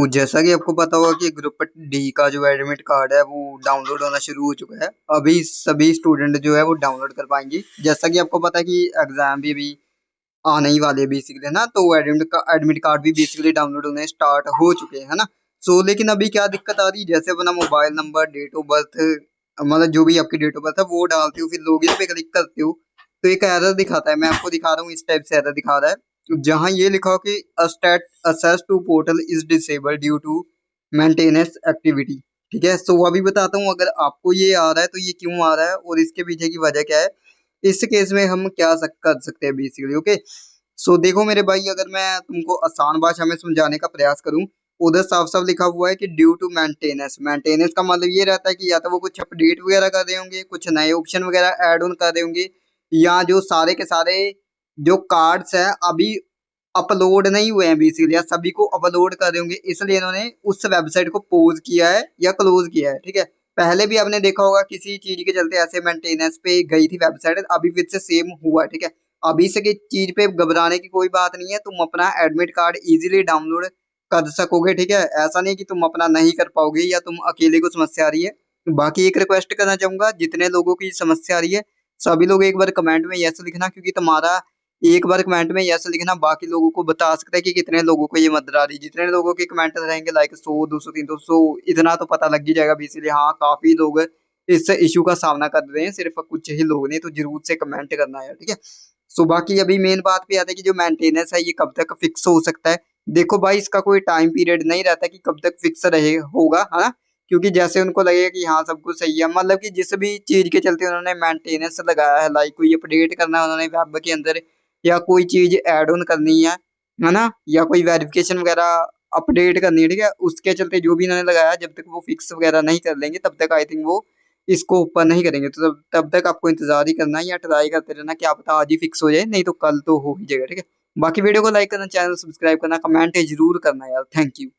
जैसा कि आपको पता होगा कि ग्रुप डी का जो एडमिट कार्ड है वो डाउनलोड होना शुरू हो चुका है। अभी सभी स्टूडेंट जो है वो डाउनलोड कर पाएंगे। जैसा कि आपको पता है कि एग्जाम भी अभी आने ही वाले हैं बेसिकली ना, तो एडमिट कार्ड भी बेसिकली डाउनलोड होने स्टार्ट हो चुके हैं, है ना। लेकिन अभी क्या दिक्कत आ रही है, जैसे अपना mobile number, date of birth, मतलब जो भी आपकी डेट ऑफ बर्थ है वो डालते हो, फिर लॉगिन पे क्लिक करते हो तो एक एरर दिखाता है। मैं आपको दिखा रहा हूँ, इस टाइप से एरर दिखा रहा है जहाँ ये लिखा हो कि access to portal is disabled due to maintenance activity। ठीक है, अभी बताता हूँ अगर आपको ये आ रहा है तो ये क्यों आ रहा है और इसके पीछे की वजह क्या है। इस केस में हम क्या कर सकते हैं बेसिकली। ओके, देखो मेरे भाई, अगर मैं तुमको आसान भाषा में समझाने का प्रयास करूं, उधर साफ साफ लिखा हुआ है कि ड्यू टू मेंटेनेंस। मेंटेनेंस का मतलब ये रहता है कि या तो वो कुछ अपडेट वगैरह कर रहे होंगे, कुछ नए ऑप्शन वगैरह ऐड ऑन कर रहे होंगे, या जो सारे के सारे जो कार्ड्स हैं अभी अपलोड नहीं हुए हैं बेसिकली, या सभी को अपलोड कर रहे होंगे, इसलिए इन्होंने उस वेबसाइट को पॉज किया है या क्लोज किया है। ठीक है, पहले भी आपने देखा होगा किसी चीज के चलते ऐसे मेंटेनेंस पे गई थी वेबसाइट, अभी फिर से सेम हुआ है। ठीक है, अभी से की चीज पे घबराने की कोई बात नहीं है, तुम अपना एडमिट कार्ड इजीली डाउनलोड कर सकोगे। ठीक है, ऐसा नहीं कि तुम अपना नहीं कर पाओगे या तुम अकेले को समस्या आ रही है। बाकी एक रिक्वेस्ट करना चाहूंगा, जितने लोगों की समस्या आ रही है सभी लोग एक बार कमेंट में यस लिखना, क्योंकि तुम्हारा एक बार कमेंट में यस लिखना बाकी लोगों को बता सकता है कि कितने लोगों को ये मदद आ रही है। जितने लोगों के कमेंट रहेंगे लाइक 100 200 300, इतना तो पता लग ही जाएगा इसीलिए। हाँ, काफी लोग इस इशू का सामना कर रहे हैं, सिर्फ कुछ ही लोग नहीं, तो जरूर से कमेंट करना है। ठीक है, बाकी अभी मेन बात पे आता है कि जो मेंटेनेंस है ये कब तक फिक्स हो सकता है। देखो भाई, इसका कोई टाइम पीरियड नहीं रहता कि कब तक फिक्स रहे होगा, है ना। क्योंकि जैसे उनको लगेगा कि हाँ सब कुछ सही है, मतलब कि जिस भी चीज के चलते उन्होंने मेंटेनेंस लगाया है, लाइक कोई अपडेट करना है उन्होंने वेब के अंदर, या कोई चीज ऐड ऑन करनी है ना, या कोई वेरिफिकेशन वगैरह अपडेट करनी है। ठीक है, उसके चलते जो भी इन्होंने लगाया, जब तक वो फिक्स वगैरह नहीं कर लेंगे तब तक आई थिंक वो इसको ऊपर नहीं करेंगे। तो तब तक आपको इंतजार ही करना है या ट्राई करते रहना, क्या पता आज ही फिक्स हो जाए, नहीं तो कल तो हो ही जाएगा। ठीक है, बाकी वीडियो को लाइक करना, चैनल सब्सक्राइब करना, कमेंट जरूर करना यार। Thank you.